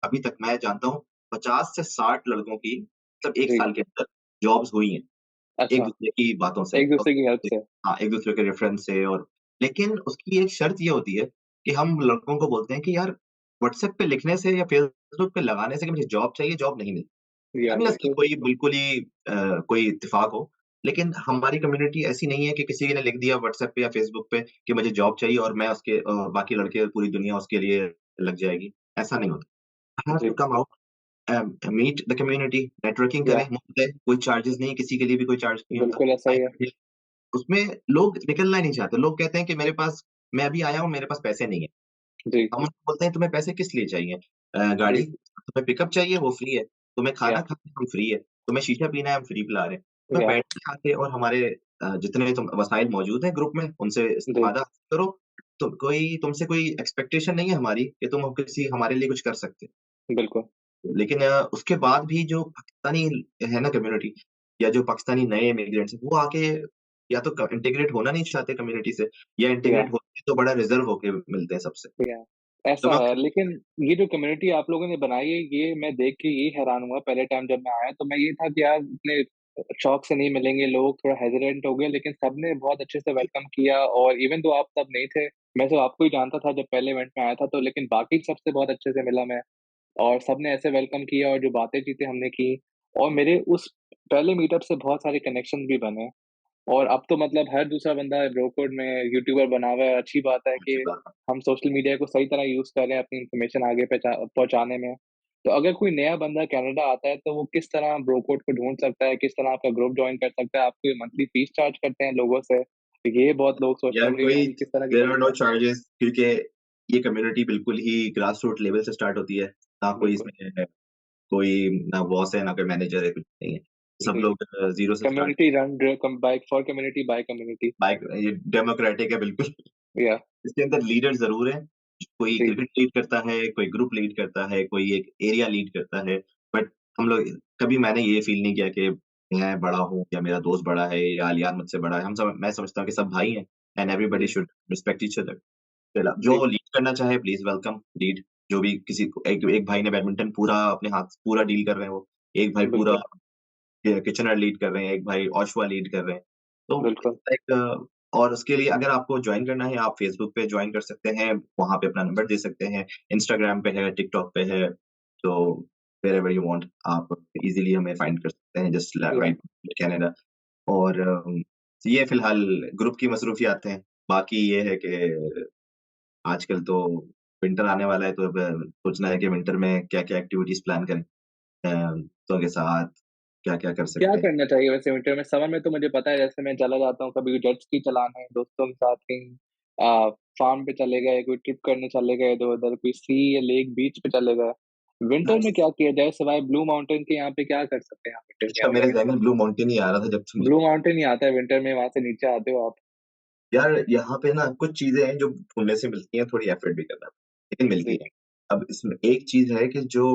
अभी तक मैं जानता हूँ 50 से 60 लड़कों की मतलब 1 जी, साल के अंदर जॉब्स हुई हैं। अच्छा, एक-दूसरे की बातों से और एक-दूसरे की हेल्प से। हाँ, एक-दूसरे के रेफ़रेंस से और लेकिन उसकी एक शर्त ये होती है कि हम लड़कों को बोलते हैं कि यार व्हाट्सएप पे लिखने से या फ़ेसबुक पे लगाने से कि मुझे जॉब चाहिए, जॉब नहीं मिलती। या अनलेस कि बिल्कुल, कोई बिल्कुल ही कोई इत्तेफ़ाक हो। लेकिन हमारी कम्युनिटी ऐसी नहीं है कि किसी ने लिख दिया व्हाट्सएप पे या फ़ेसबुक पे कि मुझे जॉब चाहिए और मैं बाकी लड़के पूरी दुनिया उसके लिए लग जाएगी, ऐसा नहीं होता। आई हैव टू जी, come out meet the community, networking या करें मुफ़्त है, कोई चार्जेज़ नहीं, किसी के लिए भी कोई चार्ज नहीं होता। बिल्कुल ऐसा ही आए है। बैठे उसमें लोग निकलना ही नहीं चाहते। लोग कहते हैं कि मैं अभी आया हूँ, मेरे पास पैसे नहीं है। जी, हम उनको बोलते हैं तुम्हें पैसे किस लिए चाहिए? गाड़ी जी, तुम्हें पिकअप चाहिए वो फ्री है। तुम्हें या खाना खाना है हम फ्री है। तुम्हें शीशा पीना है हम फ्री पिला रहे हैं। तुम्हें या बैठ के आके और हमारे जितने वसाइल मौजूद हैं ग्रुप में उनसे जी, इस्तिफ़ादा करो। तो कोई तुमसे कोई एक्सपेक्टेशन नहीं है हमारी कि तुम किसी हमारे लिए कुछ कर सकते हो। बिल्कुल, लेकिन उसके बाद भी जो पाकिस्तानी है ना कम्युनिटी या जो पाकिस्तानी नए इमिग्रेंट्स हैं, वो आके या तो इंटीग्रेट होना नहीं चाहते कम्युनिटी से या या इंटीग्रेट होते हैं तो बड़ा रिज़र्व होके मिलते हैं सबसे। या तो ऐसा मैं है, लेकिन ये जो कम्युनिटी आप लोगों ने बनाई है, ये मैं देख के ये हैरान हुआ पहले टाइम जब मैं आया, तो मैं ये था कि यार इतने शौक से नहीं मिलेंगे लोग, थोड़ा हेजिटेंट हो गए, लेकिन सबने बहुत अच्छे से वेलकम किया और इवन दो आप तब नहीं थे, मैं तो आपको ही जानता था जब पहले इवेंट में आया था, तो लेकिन बाकी सबसे बहुत अच्छे से मिला मैं और सबने ऐसे वेलकम किया और जो बातें की थी हमने की और मेरे उस पहले मीटअप से बहुत सारे कनेक्शन भी बने। और अब तो मतलब हर दूसरा बंदा ब्रो कोड में यूट्यूबर बना हुआ है, अच्छी बात है कि हम सोशल मीडिया को सही तरह यूज़ कर रहे हैं अपनी इन्फॉर्मेशन आगे पहुँचाने में। तो अगर कोई नया बंदा कनाडा आता है, तो वो किस तरह ब्रो कोड को ढूँढ सकता है? किस तरह आपका ग्रुप जॉइन कर सकता है? आप कोई मंथली फीस चार्ज करते हैं लोगों से? तो ये बहुत लोग सोच रहे यार होंगे कोई यार ये किस तरह की देयर आर सर्विस नो है? चार्जेस क्योंकि ये कम्युनिटी बिल्कुल ही ग्रास रूट लेवल से स्टार्ट होती है। ना कोई बिल्कुल, इसमें कोई ना बॉस है, ना कोई मैनेजर है, कुछ नहीं है। सब जी। लोग ज़ीरो से start community run come by for community by community. By ये डेमोक्रेटिक है बिल्कुल। या इसके अंदर लीडर ज़रूर हैं। कोई जी, क्रिकेट लीड करता है, कोई ग्रुप लीड करता है, कोई एक एरिया लीड करता है। बट हम लोग कभी मैंने ये फ़ील नहीं किया कि मैं बड़ा हूँ या मेरा दोस्त बड़ा है या अलियान मुझसे बड़ा है। हम सब मैं समझता हूँ कि सब भाई हैं एंड एवरीबॉडी जी, शुड रिस्पेक्ट ईच अदर। चला जी, जो लीड करना चाहे प्लीज़ वेलकम लीड। जो भी किसी को एक एक भाई ने बैडमिंटन पूरा अपने हाथ पूरा डील कर रहे हैं वो। एक भाई पूरा बिल्कुल, किचनर लीड कर रहे हैं, एक भाई ओशवा लीड कर रहे हैं। तो बिल्कुल, लाइक और उसके लिए अगर आपको जॉइन करना है, आप फेसबुक पे जॉइन कर सकते हैं, वहाँ पे अपना नंबर दे सकते हैं, इंस्टाग्राम पे है, टिकटॉक पे है, तो व्हेरेवर यू वांट आप इज़िली हमें फाइंड कर सकते हैं जस्ट ला या राइट कनाडा और ये फिलहाल ग्रुप की मसरूफियात हैं। बाकी ये है कि आजकल तो विंटर आने वाला है तो अब सोचना है कि विंटर में क्या-क्या एक्टिविटीज़ प्लान करें। दोस्तों के साथ क्या-क्या कर क्या सकते हैं। करना चाहिए वैसे विंटर में? समर में तो मुझे पता है जैसे मैं चला जाता हूँ, कभी जेट स्की चलाने दोस्तों के साथ कहीं फार्म पे चले गए, कोई ट्रिप करने चले गए इधर-उधर, कोई सी या लेक, बीच पे चले गए। विंटर में क्या किया जाए सिवाय ब्लू माउंटेन के यहाँ पे क्या कर सकते हैं आप विंटर के अच्छा, यहाँ पे? मेरे ज़हन में ब्लू माउंटेन ही आ रहा था जब तुमने ब्लू माउंटेन ही आता है विंटर में, वहाँ से नीचे आते हो आप। यार यहाँ पे ना कुछ चीज़ें हैं जो ढूँढने से मिलती हैं, थोड़ी एफर्ट भी करना लेकिन मिलती जी, हैं। अब इसमें एक चीज़ है कि जो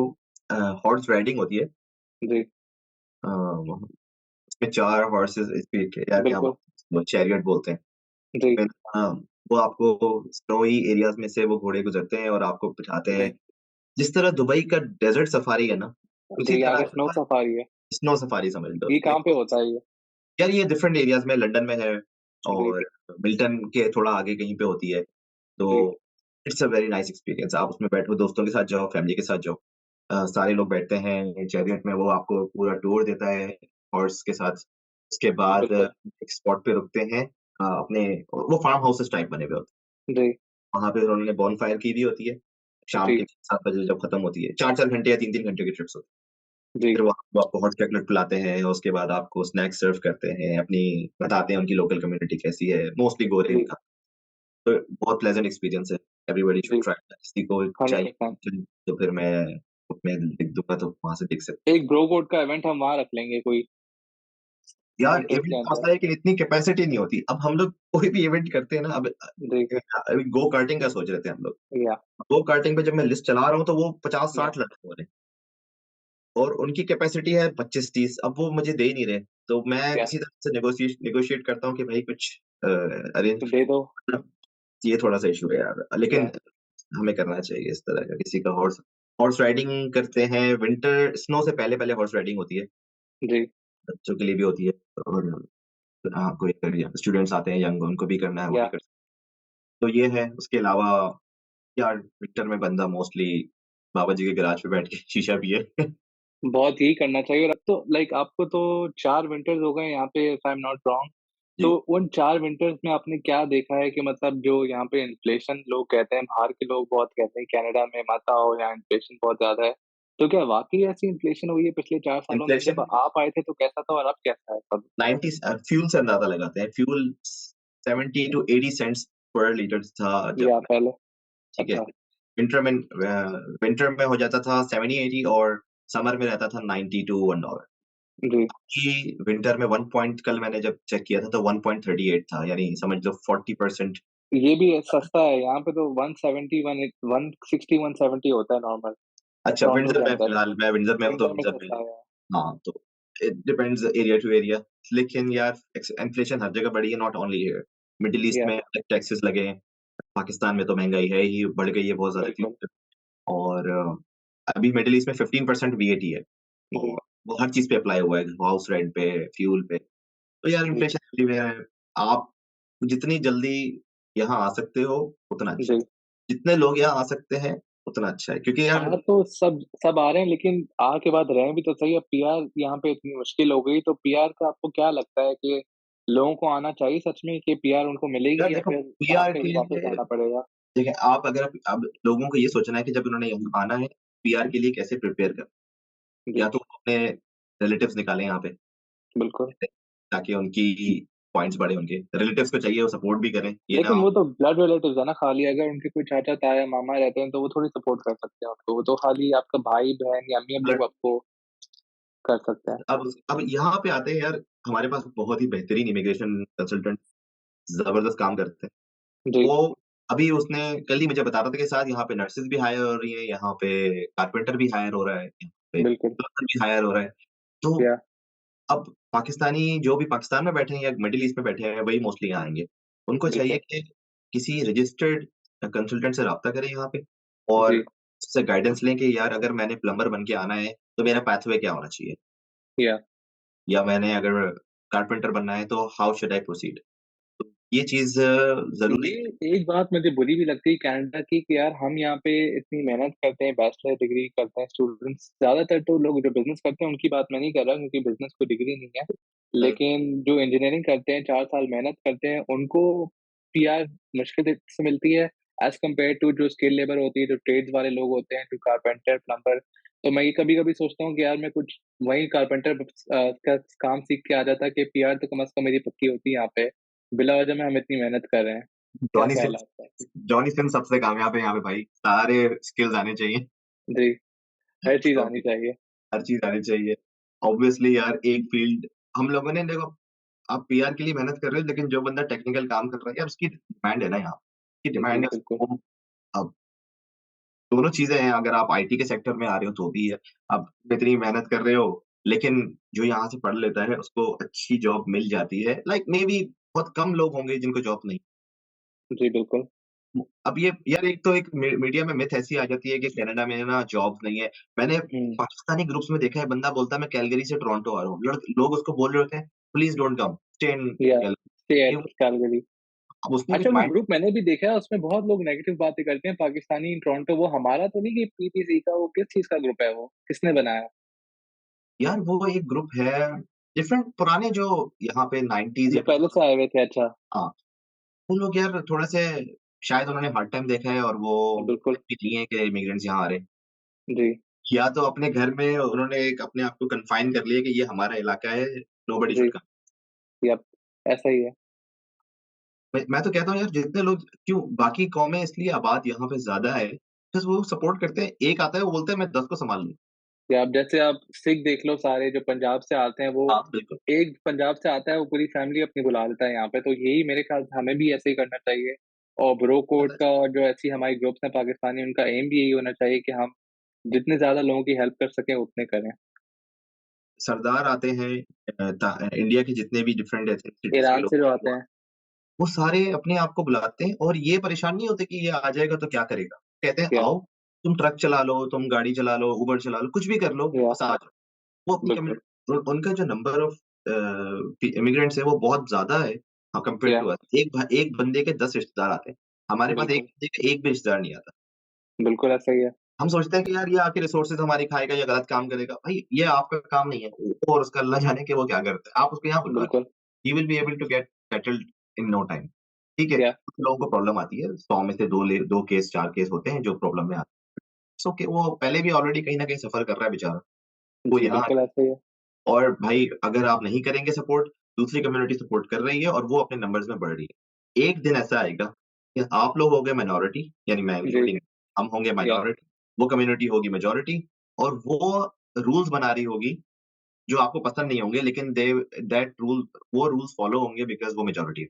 अ, हॉर्स राइडिंग होती है जी, उसमें 4 हॉर्सेस इसपे क्या क्या बिल्कुल, वो चैरियट बोलते हैं। जी, फिर वो आपको स्नोई एरियाज़ में से वो घोड़े गुज़रते हैं और आपको बिठाते हैं। जी, जिस तरह दुबई का डेज़र्ट सफारी है ना, उसी जी, यहाँ तरह का स्नो का सफारी है। स्नो सफारी समझ लो। ये कहाँ पे लेकिन होता है ये? यार ये डिफरेंट एरियाज़ में लंदन में है जी, और मिल्टन के थोड़ा आगे कहीं पे होती है। तो जी, it's a very nice experience. आप उसमें बैठो, दोस्तों के साथ जाओ, फैमिली के साथ जाओ। सारे लोग बैठते हैं चैरियट में, वो आपको पूरा टूर देता है हॉर्स के साथ। उसके बाद बिल्कुल, एक स्पॉट पे रुकते हैं अपने वो फार्म हाउसेस टाइप बने हुए होते हैं। जी, वहाँ पे उन्होंने बॉनफायर की हुई होती है। शाम जी, के 7 बजे जब खत्म होती है। 4-4 घंटे या 3-3 घंटे की ट्रिप्स होती जी, है। फिर वो आपको हॉट चॉकलेट पिलाते हैं, उसके बाद आपको स्नैक्स सर्व करते हैं, अपनी बताते हैं उनकी लोकल कम्युनिटी कैसी है। मोस्टली गोरे जी, तो बहुत प्लेजेंट एक्सपीरियंस है। एवरीबॉडी शुड जी, ट्राई किसी को चाहिए 100%। तो फिर मैं लिख दूँगा तो वहाँ से देख सकते एक ब्रो कोड का इवेंट हम वहाँ रख लेंगे कोई यार विंटर्स इवेंट के का अंदर। मसला है कि इतनी कैपेसिटी नहीं होती। अब हम लोग कोई भी इवेंट करते हैं ना जी, अभी गो कार्टिंग का सोच रहे थे हम लोग। या गो कार्टिंग पे जब मैं लिस्ट चला रहा हूँ तो वो या 50-60 लड़के हो रहे हैं और उनकी कैपेसिटी है 25-30 अब वो मुझे दे ही नहीं रहे। तो मैं या किसी तरह से नेगोशिएट करता हूँ कि भाई कुछ अरेंज तो दे दो ये थोड़ा-सा इश्यू है यार। या लेकिन हमें करना चाहिए इस तरह का किसी का हॉर्स हॉर्स राइडिंग करते हैं, विंटर स्नो से पहले-पहले हॉर्स राइडिंग होती है, जी, बच्चों के लिए भी होती है और कोई अगर स्टूडेंट्स आते हैं यंग उनको भी करना है वो भी या कर तो ये है, उसके अलावा यार विंटर में बंदा मोस्टली बाबा जी के गैराज पे बैठ के शीशा पिए। बहुत यही करना चाहिए और अब तो लाइक आपको तो 4 विंटर्स हो गए यहाँ पे if I am not wrong. तो जी, उन 4 विंटर्स में आपने क्या देखा है कि मतलब जो यहाँ पे इन्फ्लेशन लोग कहते हैं, बाहर के लोग बहुत कहते हैं कनाडा में मत आओ, यहाँ इन्फ्लेशन बहुत ज़्यादा है। तो क्या वाक़ई ऐसी इन्फ्लेशन हुई है पिछले 4 सालों में? जब इन्फ्लेशन आप आए थे तो कैसा था और अब कैसा है सब? 90 फ्यूल से अंदाज़ा लगाते हैं, फ्यूल 70 टू 80 सेंट्स पर लीटर था या जब पहले? ठीक है। अच्छा, विंटर में हो जाता था 70-80 और समर में रहता था 90 टू $1 जी। कि विंटर में 1 पॉइंट कल मैंने जब चेक किया था तो 1.38 था, यानी समझ लो 40% ये भी सस्ता है, यहाँ पे तो 170 160 170 होता है नॉर्मल अच्छा टोरंटो विंडसर के में अंदर। फिलहाल मैं विंडसर में हूँ तो विंटर में विंडसर में सस्ता है। हाँ, तो it depends area to area लेकिन यार इन्फ्लेशन हर जगह बढ़ी है not only here. Middle east या में टैक्सेस लगे हैं, पाकिस्तान में तो महँगाई है ही, बढ़ गई है बहुत ज़्यादा बिल्कुल, क्योंकि और अभी मिडल ईस्ट में 15% वीएटी है जी, और वो हर चीज़ पे अप्लाई हुआ है, हाउस रेंट पे, फ्यूल पे। तो यार जी, इन्फ्लेशन एवरीवेयर है। आप जितनी जल्दी यहाँ आ सकते हो, उतना अच्छा है। जी। जितने लोग यहाँ आ सकते हैं, उतना अच्छा है क्योंकि यार तो सब आ रहे हैं लेकिन आ के बाद रहें भी तो सही। अब पीआर यहाँ पे इतनी मुश्किल हो गई, तो पीआर का आपको क्या लगता है कि लोगों को आना चाहिए सच में कि पीआर उनको यार मिलेगी या देखो फिर पीआर आपको के ही वापस लिए आना पड़ेगा? देखिए आप अगर अब लोगों को ये सोचना है कि जब उन्होंने यहाँ आना है, पीआर के लिए कैसे प्रिपेयर करें। या जी, तो वो अपने रिलेटिव्स निकालें यहाँ पे, बिल्कुल, ताकि उनकी पॉइंट्स बढ़े उनके, रिलेटिव्स को चाहिए वो सपोर्ट भी करें, ये ना लेकिन हो। वो तो ब्लड रिलेटिव्स है ना, खाली अगर उनके कोई चाचा, ताया, मामा रहते हैं तो वो थोड़ी सपोर्ट कर सकते हैं उनको, वो तो खाली आपका भाई-बहन या अम्मी-अब्बू ब्लड आपको कर सकते हैं। अब यहाँ पे आते हैं यार, हमारे पास बहुत ही बेहतरीन इमिग्रेशन कंसल्टेंट ज़बरदस्त काम करते हैं। जी, वो अभी उसने कल ही मुझे बता रहा था कि शायद यहाँ पे नर्सेज़ भी हायर हो रही हैं, यहाँ पे कारपेंटर भी हायर हो रहा है, यहाँ पे बिल्कुल, प्लम्बर भी हायर हो रहा है। तो या अब पाकिस्तानी जो भी पाकिस्तान में बैठे हैं या मिडल ईस्ट में बैठे हैं, वही मोस्टली यहाँ आएँगे। उनको चाहिए बिल्कुल, कि किसी रजिस्टर्ड कंसल्टेंट से राब्ता करें यहाँ पे और जी, उससे गाइडेंस लें कि यार अगर मैंने प्लम्बर बन के आना है, तो मेरा पाथवे क्या होना चाहिए? या या मैंने अगर कारपेंटर बनना है तो हाउ शुड आई प्रोसीड? तो ये चीज़ ज़रूरी ये है। एक बात मुझे बुरी भी लगती है कनाडा की कि यार हम यहाँ पे इतनी मेहनत करते हैं, बैचलर डिग्री करते हैं स्टूडेंट्स, ज़्यादातर तो लोग जो बिज़नेस करते हैं उनकी बात मैं नहीं कर रहा क्योंकि बिज़नेस कोई डिग्री नहीं है। हुँ, लेकिन जो इंजीनियरिंग करते हैं, 4 साल मेहनत करते हैं, उनको पीआर मुश्किल से मिलती है एज़ कम्पेयर टू जो स्किल्ड लेबर होती है, जो ट्रेड्स वाले लोग होते हैं, जो कारपेंटर, प्लम्बर। तो मैं ये कभी-कभी सोचता हूँ कि यार मैं कुछ वही कारपेंटर का काम सीख के आ जाता कि पीआर तो कम से कम मेरी पक्की होती यहाँ पे। बिला वजह में हम इतनी मेहनत कर रहे हैं। क्या जॉनी ख़्याल है सिन्स आपका? जॉनी सिन्स सबसे कामयाब है यहाँ पे भाई। सारे स्किल्स आने चाहिए। जी, हर चीज़ तो आनी चाहिए। हर चीज़ आनी चाहिए। ऑब्वियसली यार एक फील्ड हम लोगों ने देखो आप पीआर के लिए मेहनत कर रहे हो लेकिन जो बंदा टेक्निकल काम कर रहा है यार उसकी डिमांड है ना यहाँ। उसकी जी, डिमांड है बिल्कुल। उसको अब दोनों चीज़ें हैं अगर आप आईटी के सेक्टर में आ रहे हो तो भी है। आप इतनी मेहनत कर रहे हो लेकिन जो यहाँ से पढ़ लेता है उसको अच्छी जॉब मिल जाती है। लाइक मेबी बहुत कम लोग होंगे जिनको जॉब नहीं जी, बिल्कुल। अब ये यार एक तो एक मीडिया में मिथ ऐसी आ जाती है कि कनाडा में ना जॉब्स नहीं है। मैंने हुँ, पाकिस्तानी ग्रुप्स में देखा है बंदा बोलता है मैं कैलगरी से टोरंटो आ रहा हूँ। लोग उसको बोल रहे होते हैं please don't come stay in या स्टे कैलगरी। Eight Calgary. अब उसने कुछ अच्छा वो माइंड ग्रुप मैंने भी देखा है, उसमें बहुत लोग नेगेटिव बातें करते हैं पाकिस्तानी इन टोरंटो, वो हमारा तो नहीं कि पीटीसी का, वो किस चीज़ का ग्रुप है वो? किसने बनाया? यार वो एक ग्रुप है डिफरेंट पुराने जो यहाँ पे 90s जो या पहले 2000 से आए हुए थे, अच्छा। हाँ, वो लोग यार थोड़े-से शायद उन्होंने हार्ड टाइम देखा है और वो बिल्कुल, हैप्पी नहीं है कि इमिग्रेंट्स यहाँ आ रहे हैं। जी, या तो अपने घर में उन्होंने एक अपने आप को कन्फाइन कर लिया कि ये हमारा इलाका है, नोबडी जी, शुड कम। यप, ऐसा ही है। मैं तो कहता हूँ यार जितने लोग क्यों बाकी कौमें इसलिए आबाद यहाँ पे ज़्यादा है, बस वो सपोर्ट करते हैं। एक आता है वो बोलता है मैं 10 को सँभाल लूँ। या अब जैसे आप सिख देख लो, सारे जो पंजाब से आते हैं, वो हाँ, बिल्कुल। एक पंजाब से आता है, वो पूरी फैमिली अपनी बुला लेता है यहाँ पे, तो यही मेरे ख्याल से हमें भी ऐसे ही करना चाहिए। और ब्रो कोड पता है का और जो ऐसी हमारी ग्रुप्स हैं पाकिस्तानी, उनका एम भी यही होना चाहिए कि हम जितने ज़्यादा लोगों की हेल्प कर सकें, उतने करें। सरदार आते हैं इंडिया के जितने भी डिफरेंट एथनिसिटीज़ के ईरान लोग से जो हैं, आते हैं। वो सारे अपने आप को बुलाते हैं और ये परेशान नहीं होते कि ये आ जाएगा तो क्या करेगा? कहते हैं या आओ, तुम ट्रक चला लो, तुम गाड़ी चला लो, उबर चला लो, कुछ भी कर लो, या बस आ जाओ। वो अपनी बिल्कुल, कम्युनिटी उनका जो नंबर ऑफ इमिग्रेंट्स है वो बहुत ज़्यादा है कंपेयर या टू अस। एक बंदे के 10 रिश्तेदार आते हैं। हमारे पास एक बिल्कुल, बंदे का एक भी रिश्तेदार नहीं आता। बिल्कुल ऐसा ही है। हम सोचते हैं कि यार ये आके रिसोर्सेज़ हमारी खाएगा या गलत काम करेगा। भाई ये आपका काम नहीं है। वो और उसका अल्लाह जाने कि वो क्या करता है। आप उसको यहाँ बुलवा बिल्कुल, लीजिए। He will be able to get settled in no time. ठीक है? या कुछ लोगों को प्रॉब्लम आती है। 100 में से 2 केस 4 केस होते हैं जो प्रॉब्लम में आते हैं। इट्स ओके वो पहले भी ऑलरेडी कहीं न कहीं सफ़र कर रहा है बेचारा। वो जी, यहाँ बिल्कुल ऐसा ही है। और भाई अगर आप नहीं करेंगे सपोर्ट, दूसरी कम्युनिटी सपोर्ट कर रही है और वो अपने नंबर्स में बढ़ रही है। एक दिन ऐसा आएगा कि आप लोग हो गए माइनॉरिटी यानी मैं जी, इंक्लूडिंग हम होंगे या माइनॉरिटी, वो कम्युनिटी होगी मेजॉरिटी और वो रूल्स बना रही होगी जो आपको पसंद नहीं होंगे लेकिन दे दैट रूल वो रूल्स फॉलो होंगे बिकॉज़ वो मेजॉरिटी है।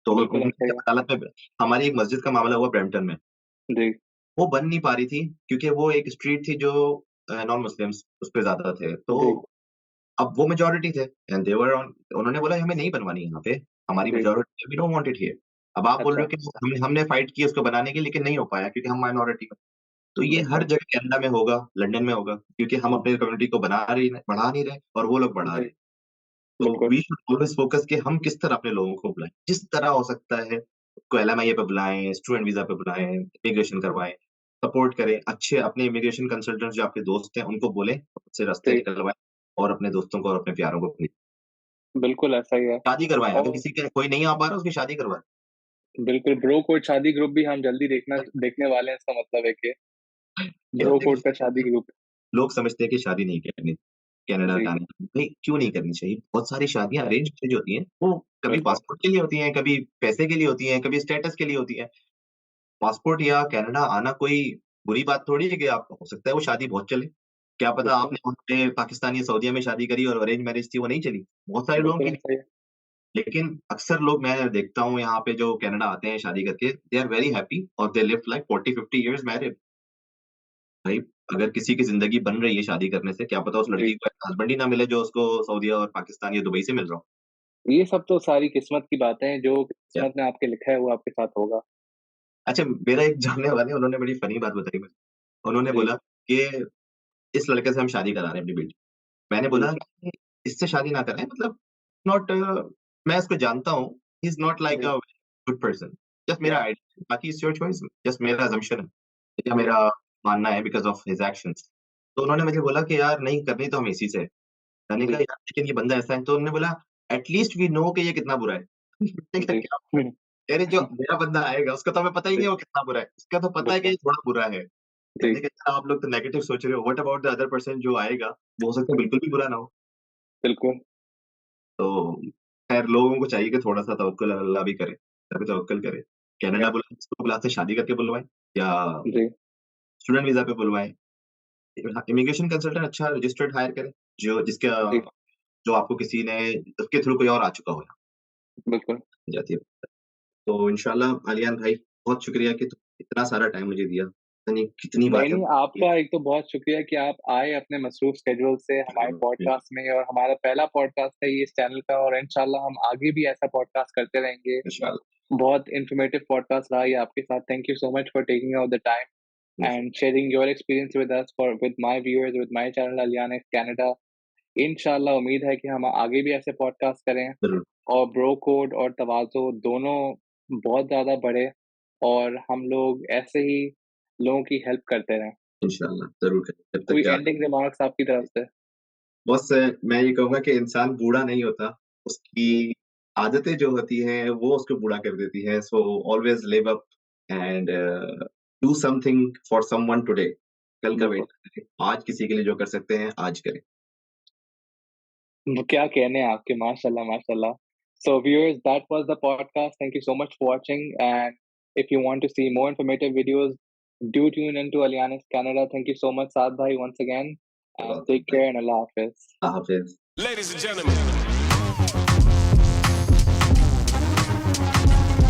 तो बिल्कुल ऐसा ही है। अदालत में हमारी एक मस्जिद का मामला हुआ ब्रैम्पटन में। जी, वो बन नहीं पा रही थी क्योंकि वो एक स्ट्रीट थी जो नॉन मुस्लिम्स उसपे ज़्यादा थे। तो जी, अब वो मेजॉरिटी थे एंड दे वर ऑन उन्होंने बोला हमें नहीं बनवानी यहाँ पे, हमारी जी, मेजॉरिटी है, we don't want it here. अब आप बोल रहे अच्छा, हो कि हमने फाइट की उसको बनाने की लेकिन नहीं हो पाया क्योंकि हम माइनॉरिटी हैं। तो ये हर बिल्कुल, जगह कनाडा में होगा, लंदन में होगा क्योंकि हम अपनी कम्युनिटी को बढ़ा नहीं रहे और वो लोग बढ़ा रहे जी, हैं। तो बिल्कुल, वी शुड ऑलवेज़ फोकस कि हम किस तरह अपने लोगों को बुलाएँ। जिस तरह हो सकता है उसको एलएमआईए पे बुलाएँ, स्टूडेंट वीज़ा पे बुलाएँ, इमिग्रेशन करवाएँ, सपोर्ट करें। अच्छे अपने इमिग्रेशन कंसल्टेंट्स जो आपके दोस्त हैं उनको बोलें, उनसे रास्ते जी, निकलवाएँ और अपने दोस्तों को और अपने प्यारों को बिल्कुल ऐसा ही है। शादी करवाएँ, अगर और किसी के कोई नहीं आ पा रहा उसकी शादी करवाएँ। बिल्कुल ब्रो कोड शादी ग्रुप भी हम जल्दी देखने वाले हैं, इसका मतलब है कि यार ब्रो देखो कोड का शादी ग्रुप। लोग समझते हैं कि शादी नहीं करनी। कनाडा जी, जाने की। भई क्यों नहीं करनी चाहिए? बहुत सारी शादियाँ या अरेंज मैरेज होती हैं, वो कभी बिल्कुल, पासपोर्ट के लिए होती हैं, कभी पैसे के लिए होती हैं, कभी स्टेटस के लिए होती हैं। पासपोर्ट या कनाडा आना कोई बुरी बात थोड़ी है कि आप हो सकता है वो शादी बहुत चले। क्या पता बिल्कुल, आपने वहाँ पे पाकिस्तान या सऊदीया में शादी करी और अरेंज मैरेज थी, वो नहीं चली। बहुत सारे लोगों की बिल्कुल सही, लेकिन अक्सर लोग मैं देखता हूँ यहाँ पे जो कनाडा आते हैं शादी करके, दे आर वेरी हैप्पी और they live like 40-50 years married. भाई अगर किसी की ज़िंदगी बन रही है शादी करने से, क्या पता उस जी। लड़की को ऐसा हस्बैंड ही ना मिले जो उसको सऊदीया और पाकिस्तान या दुबई से मिल रहा हो। ये सब तो सारी किस्मत की बातें हैं, जो या किस्मत में आपके लिखा है, वो आपके साथ होगा। अच्छा मेरा एक जानने वाले उन्होंने बड़ी फ़नी बात बताई मुझे। उन्होंने जी, बोला कि इस लड़के से हम शादी करा रहे हैं अपनी बेटी। मैंने जी, बोला कि इससे शादी ना कराएँ मतलब नॉट मैं इसको जानता हूँ, ही इज़ नॉट लाइक जी, अ गुड पर्सन। जस्ट मेरा या आइडिया बाकी इट्स योर चॉइस, जस्ट मेरा असम्पशन है या या मेरा मानना है बिकॉज़ ऑफ हिज़ एक्शन्स। तो उन्होंने मुझे बोला कि यार नहीं करनी तो हमें इसी से है। मैंने कहा जी, यार लेकिन ये बंदा ऐसा है, तो उन्होंने बोला एट लीस्ट वी नो कि ये कितना बुरा है। मैंने कहा जी। क्या मतलब? कह रहे जो मेरा बंदा आएगा उसका तो हमें पता ही नहीं जी, है वो कितना बुरा है। उसका तो पता है कि बिल्कुल, ये थोड़ा बुरा है। जी, मैंने कहा यार आप लोग तो नेगेटिव सोच रहे हो, what about the other person जो आएगा, वो हो सकता है बिल्कुल भी बुरा ना हो। बिल्कुल, तो खैर लोगों को चाहिए कि थोड़ा-सा तवक्कुल अल्लाह भी करें, अल्लाह पे तवक्कुल करें। कनाडा या बुलाएँ, इसको बुला से शादी करके बुलवाएँ या जी, स्टूडेंट वीज़ा पे बुलवाएँ। इमिग्रेशन कंसल्टेंट अच्छा रजिस्टर्ड हायर करें, जो जिसका जी, जो आपको किसी ने उसके थ्रू कोई और आ चुका हो यहाँ बिल्कुल। जाती है। तो इंशाल्लाह आलियान भाई बहुत शुक्रिया कि तुम इतना सारा टाइम मुझे दिया। पता नहीं कितनी नहीं, बातें नहीं, आपका एक तो बहुत शुक्रिया कि आप आए अपने मसरूफ़ शेड्यूल से हमारे पॉडकास्ट में और हमारा पहला पॉडकास्ट है ये इस चैनल का और इंशाल्लाह हम आगे भी ऐसा पॉडकास्ट करते रहेंगे। इंशाल्लाह। बहुत इन्फॉर्मेटिव पॉडकास्ट रहा ये आपके साथ। Thank you so much for taking out the time and sharing your experience with us for with my viewers, with my channel अलियान x Canada. इंशाल्लाह उम्मीद है कि हम आगे भी ऐसे पॉडकास्ट करें ज़रूर, और ब्रो कोड और तवाज़ो दोनों बहुत ज़्यादा बढ़े और हम लोग ऐसे ही लोगों की हेल्प करते रहें। इंशाल्लाह ज़रूर करें। जब तक कोई जा एंडिंग रिमार्क्स आपकी तरफ से? बस मैं ये कहूँगा कि इंसान बूढ़ा नहीं होता, उसकी आदतें जो होती हैं वो उसको बूढ़ा कर देती हैं। So always live up and do something for someone today. कल का वेट बिल्कुल। ना करें। आज किसी के लिए जो कर सकते हैं, आज करें। वो क्या कहने हैं आपके माशाल्लाह, माशाल्लाह. So viewers, that was the podcast. Thank you so much for watching. And if you want to see more informative videos, do tune into Allianz Canada. Thank you so much, Saad Bhai, once again. And take care and Allah Hafiz. Allah हाफ़िज़। Ladies and gentlemen.